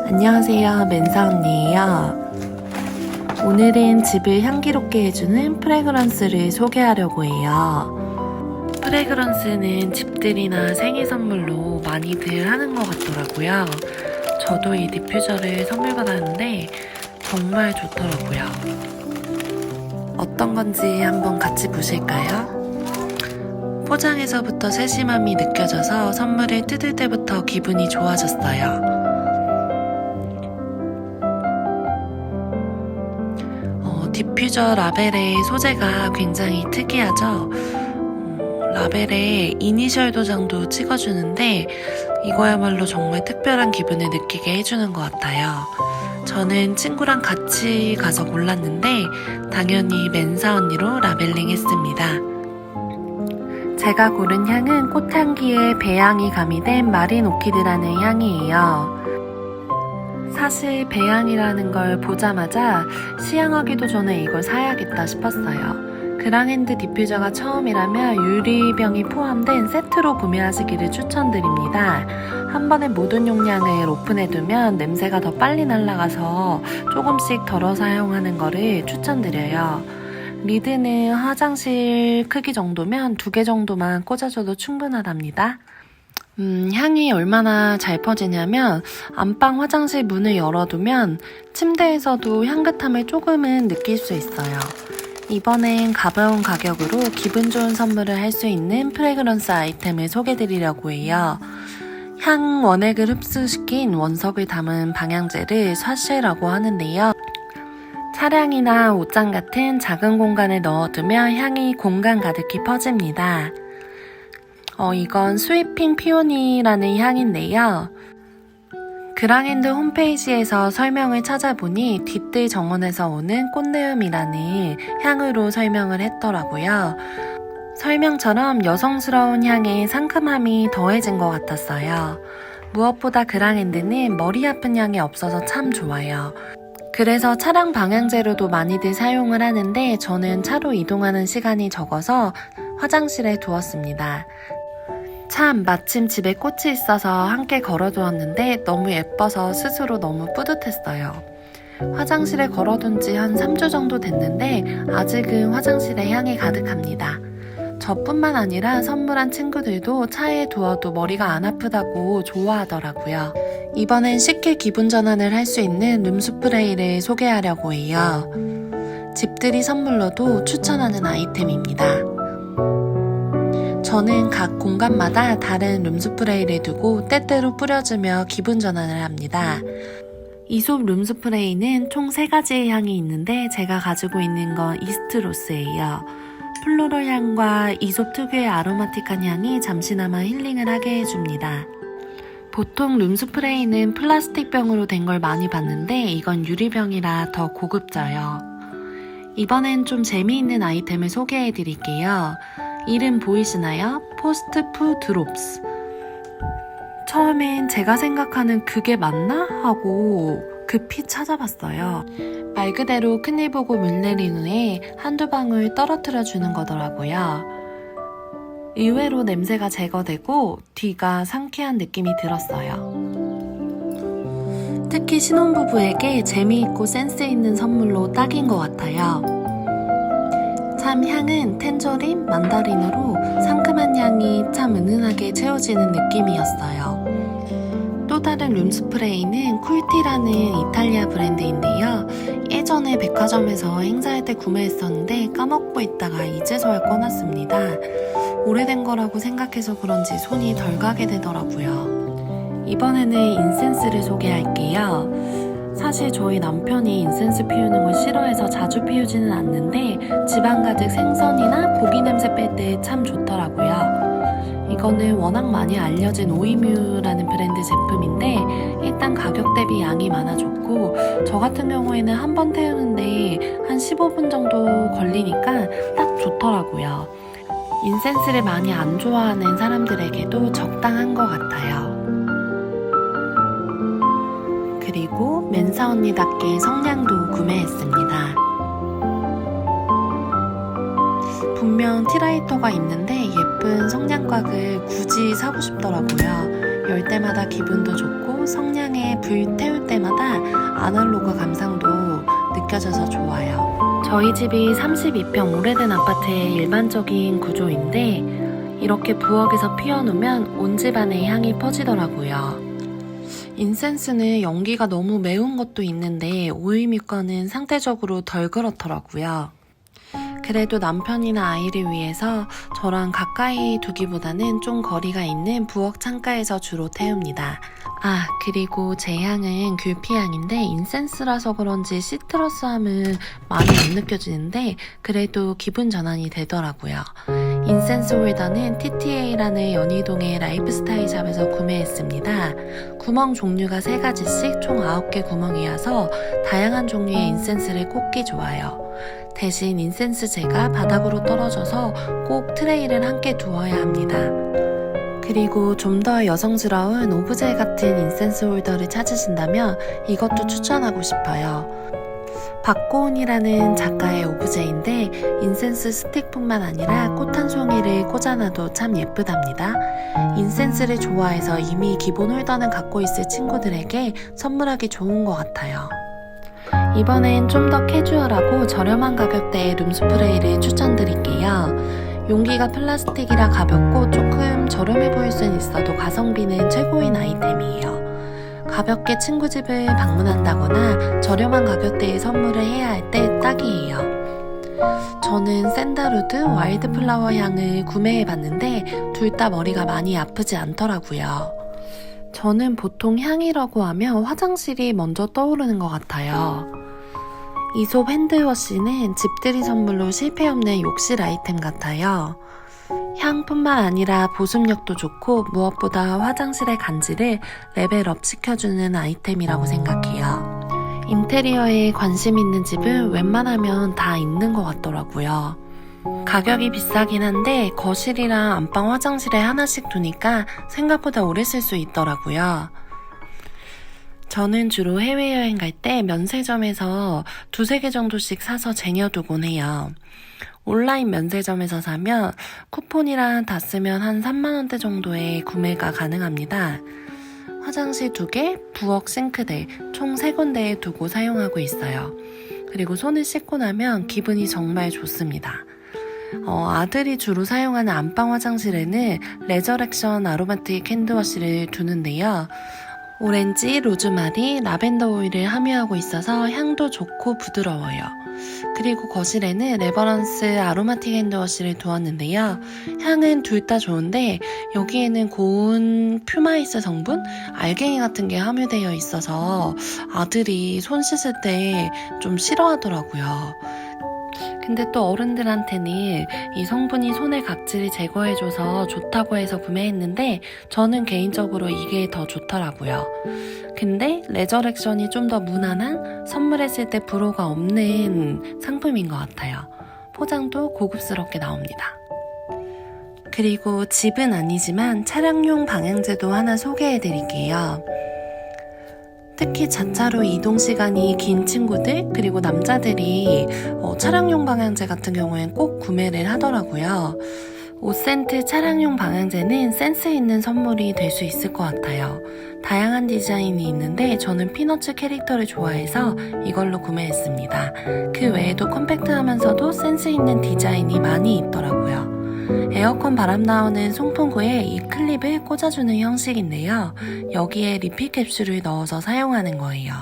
안녕하세요, 맨사 언니예요. 오늘은 집을 향기롭게 해주는 프레그런스를 소개하려고 해요. 프레그런스는 집들이나 생일 선물로 많이들 하는 것 같더라고요. 저도 이 디퓨저를 선물 받았는데 정말 좋더라고요. 어떤 건지 한번 같이 보실까요? 포장에서부터 세심함이 느껴져서 선물을 뜯을 때부터 기분이 좋아졌어요. 디퓨저 라벨의 소재가 굉장히 특이하죠. 라벨에 이니셜 도장도 찍어주는데 이거야말로 정말 특별한 기분을 느끼게 해주는 것 같아요. 저는 친구랑 같이 가서 골랐는데 당연히 맨사 언니로 라벨링 했습니다. 제가 고른 향은 꽃향기에 배향이 가미된 마린 오키드라는 향이에요. 사실 배향이라는 걸 보자마자 시향하기도 전에 이걸 사야겠다 싶었어요. 그랑핸드 디퓨저가 처음이라면 유리병이 포함된 세트로 구매하시기를 추천드립니다. 한 번에 모든 용량을 오픈해두면 냄새가 더 빨리 날아가서 조금씩 덜어 사용하는 거를 추천드려요. 리드는 화장실 크기 정도면 2개 정도만 꽂아줘도 충분하답니다. 향이 얼마나 잘 퍼지냐면 안방 화장실 문을 열어두면 침대에서도 향긋함을 조금은 느낄 수 있어요. 이번엔 가벼운 가격으로 기분 좋은 선물을 할 수 있는 프레그런스 아이템을 소개해드리려고 해요. 향 원액을 흡수시킨 원석을 담은 방향제를 샤쉐라고 하는데요. 차량이나 옷장 같은 작은 공간에 넣어두면 향이 공간 가득히 퍼집니다. 이건 스위핑 피오니라는 향인데요. 그랑핸드 홈페이지에서 설명을 찾아보니 뒤뜰 정원에서 오는 꽃내음이라는 향으로 설명을 했더라고요. 설명처럼 여성스러운 향에 상큼함이 더해진 것 같았어요. 무엇보다 그랑핸드는 머리 아픈 향이 없어서 참 좋아요. 그래서 차량 방향제로도 많이들 사용을 하는데 저는 차로 이동하는 시간이 적어서 화장실에 두었습니다. 참 마침 집에 꽃이 있어서 함께 걸어두었는데 너무 예뻐서 스스로 너무 뿌듯했어요. 화장실에 걸어둔 지 한 3주 정도 됐는데 아직은 화장실에 향이 가득합니다. 저뿐만 아니라 선물한 친구들도 차에 두어도 머리가 안 아프다고 좋아하더라고요. 이번엔 쉽게 기분 전환을 할 수 있는 룸스프레이를 소개하려고 해요. 집들이 선물로도 추천하는 아이템입니다. 저는 각 공간마다 다른 룸스프레이를 두고 때때로 뿌려주며 기분 전환을 합니다. 이솝 룸스프레이는 총 3가지의 향이 있는데 제가 가지고 있는 건 이스트로스예요. 플로럴 향과 이솝 특유의 아로마틱한 향이 잠시나마 힐링을 하게 해줍니다. 보통 룸스프레이는 플라스틱 병으로 된 걸 많이 봤는데 이건 유리병이라 더 고급져요. 이번엔 좀 재미있는 아이템을 소개해드릴게요. 이름 보이시나요? 포스트푸 드롭스. 처음엔 제가 생각하는 그게 맞나? 하고 급히 찾아봤어요. 말 그대로 큰일 보고 물 내린 후에 한두 방울 떨어뜨려 주는 거더라고요. 의외로 냄새가 제거되고 뒤가 상쾌한 느낌이 들었어요. 특히 신혼부부에게 재미있고 센스 있는 선물로 딱인 것 같아요. 참 향은 텐저린, 만다린으로 상큼한 향이 참 은은하게 채워지는 느낌이었어요. 또 다른 룸스프레이는 쿨티라는 이탈리아 브랜드인데요. 예전에 백화점에서 행사할 때 구매했었는데 까먹고 있다가 이제서야 꺼놨습니다. 오래된 거라고 생각해서 그런지 손이 덜 가게 되더라고요. 이번에는 인센스를 소개할게요. 사실 저희 남편이 인센스 피우는 걸 싫어해서 자주 피우지는 않는데 지방 가득 생선이나 고기 냄새 뺄 때 참 좋더라고요. 이거는 워낙 많이 알려진 오이뮤라는 브랜드 제품인데 일단 가격 대비 양이 많아 좋고 저 같은 경우에는 한 번 태우는데 한 15분 정도 걸리니까 딱 좋더라고요. 인센스를 많이 안 좋아하는 사람들에게도 적당한 것 같아요. 그리고 맨사 언니답게 성냥도 구매했습니다. 분명 티라이터가 있는데 예쁜 성냥곽을 굳이 사고 싶더라고요. 열 때마다 기분도 좋고 성냥에 불 태울 때마다 아날로그 감상도 느껴져서 좋아요. 저희 집이 32평 오래된 아파트의 일반적인 구조인데 이렇게 부엌에서 피워놓으면 온 집안에 향이 퍼지더라고요. 인센스는 연기가 너무 매운 것도 있는데 오일미과는 상대적으로 덜 그렇더라고요. 그래도 남편이나 아이를 위해서 저랑 가까이 두기보다는 좀 거리가 있는 부엌 창가에서 주로 태웁니다. 그리고 제 향은 귤피향인데 인센스라서 그런지 시트러스함은 많이 안 느껴지는데 그래도 기분 전환이 되더라고요. 인센스 홀더는 TTA라는 연희동의 라이프스타일 샵에서 구매했습니다. 구멍 종류가 3가지씩 총 9개 구멍이어서 다양한 종류의 인센스를 꽂기 좋아요. 대신 인센스 재가 바닥으로 떨어져서 꼭 트레이를 함께 두어야 합니다. 그리고 좀 더 여성스러운 오브제 같은 인센스 홀더를 찾으신다면 이것도 추천하고 싶어요. 박고은이라는 작가의 오브제인데 인센스 스틱뿐만 아니라 꽃 한 송이를 꽂아놔도 참 예쁘답니다. 인센스를 좋아해서 이미 기본 홀더는 갖고 있을 친구들에게 선물하기 좋은 것 같아요. 이번엔 좀 더 캐주얼하고 저렴한 가격대의 룸스프레이를 추천드릴게요. 용기가 플라스틱이라 가볍고 조금 저렴해 보일 수는 있어도 가성비는 최고인 아이템이에요. 가볍게 친구 집을 방문한다거나 저렴한 가격대의 선물을 해야 할 때 딱이에요. 저는 샌달우드, 와일드플라워 향을 구매해봤는데 둘 다 머리가 많이 아프지 않더라고요. 저는 보통 향이라고 하면 화장실이 먼저 떠오르는 것 같아요. 이솝 핸드워시는 집들이 선물로 실패 없는 욕실 아이템 같아요. 향뿐만 아니라 보습력도 좋고 무엇보다 화장실의 간지를 레벨업 시켜주는 아이템이라고 생각해요. 인테리어에 관심 있는 집은 웬만하면 다 있는 것 같더라고요. 가격이 비싸긴 한데 거실이랑 안방 화장실에 하나씩 두니까 생각보다 오래 쓸 수 있더라고요. 저는 주로 해외여행 갈 때 면세점에서 2-3개 정도씩 사서 쟁여두곤 해요. 온라인 면세점에서 사면 쿠폰이랑 다 쓰면 한 3만원대 정도의 구매가 가능합니다. 화장실 2개, 부엌 싱크대 총 3군데에 두고 사용하고 있어요. 그리고 손을 씻고 나면 기분이 정말 좋습니다. 아들이 주로 사용하는 안방 화장실에는 레저렉션 아로마틱 핸드워시를 두는데요. 오렌지, 로즈마리, 라벤더 오일을 함유하고 있어서 향도 좋고 부드러워요. 그리고 거실에는 레버런스 아로마틱 핸드워시를 두었는데요. 향은 둘 다 좋은데 여기에는 고운 퓨마이스 성분? 알갱이 같은 게 함유되어 있어서 아들이 손 씻을 때 좀 싫어하더라고요. 근데 또 어른들한테는 이 성분이 손의 각질을 제거해줘서 좋다고 해서 구매했는데 저는 개인적으로 이게 더 좋더라고요. 근데 레저렉션이 좀 더 무난한 선물했을 때 불호가 없는 상품인 것 같아요. 포장도 고급스럽게 나옵니다. 그리고 집은 아니지만 차량용 방향제도 하나 소개해드릴게요. 특히 자차로 이동 시간이 긴 친구들 그리고 남자들이 차량용 방향제 같은 경우엔 꼭 구매를 하더라고요. 오센트 차량용 방향제는 센스 있는 선물이 될 수 있을 것 같아요. 다양한 디자인이 있는데 저는 피너츠 캐릭터를 좋아해서 이걸로 구매했습니다. 그 외에도 컴팩트하면서도 센스 있는 디자인이 많이 있더라고요. 에어컨 바람 나오는 송풍구에 이 클립을 꽂아주는 형식인데요. 여기에 리필 캡슐을 넣어서 사용하는 거예요.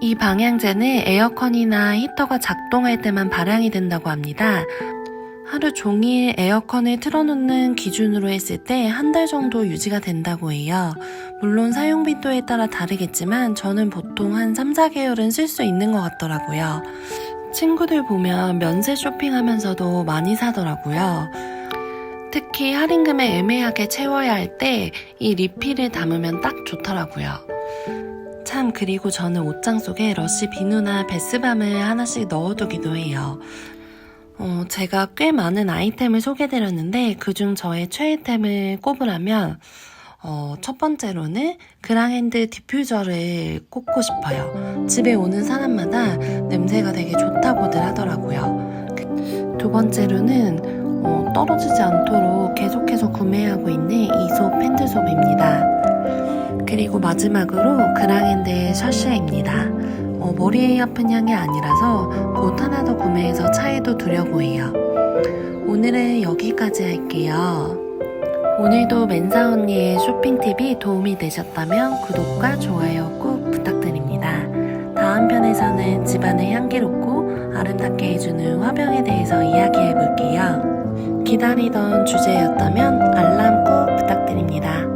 이 방향제는 에어컨이나 히터가 작동할 때만 발향이 된다고 합니다. 하루 종일 에어컨을 틀어놓는 기준으로 했을 때 1달 정도 유지가 된다고 해요. 물론 사용 빈도에 따라 다르겠지만 저는 보통 한 3-4개월은 쓸 수 있는 것 같더라고요. 친구들 보면 면세 쇼핑하면서도 많이 사더라고요. 특히 할인금을 애매하게 채워야 할 때 이 리필을 담으면 딱 좋더라고요. 참, 그리고 저는 옷장 속에 러쉬 비누나 베스밤을 하나씩 넣어두기도 해요. 제가 꽤 많은 아이템을 소개드렸는데 그중 저의 최애템을 꼽으라면 첫 번째로는 그랑핸드 디퓨저를 꼽고 싶어요. 집에 오는 사람마다 냄새가 되게 좋다고들 하더라고요. 두 번째로는 떨어지지 않도록 계속해서 구매하고 있는 이솝 핸드솝입니다. 그리고 마지막으로 그랑앤드의 샤시아입니다. 머리에 아픈 향이 아니라서 곧 하나 더 구매해서 차에도 두려고 해요. 오늘은 여기까지 할게요. 오늘도 멘사 언니의 쇼핑 팁이 도움이 되셨다면 구독과 좋아요 꼭 부탁드립니다. 다음 편에서는 집안을 향기롭고 아름답게 해주는 화병에 대해서 이야기해 볼게요. 기다리던 주제였다면 알람 꼭 부탁드립니다.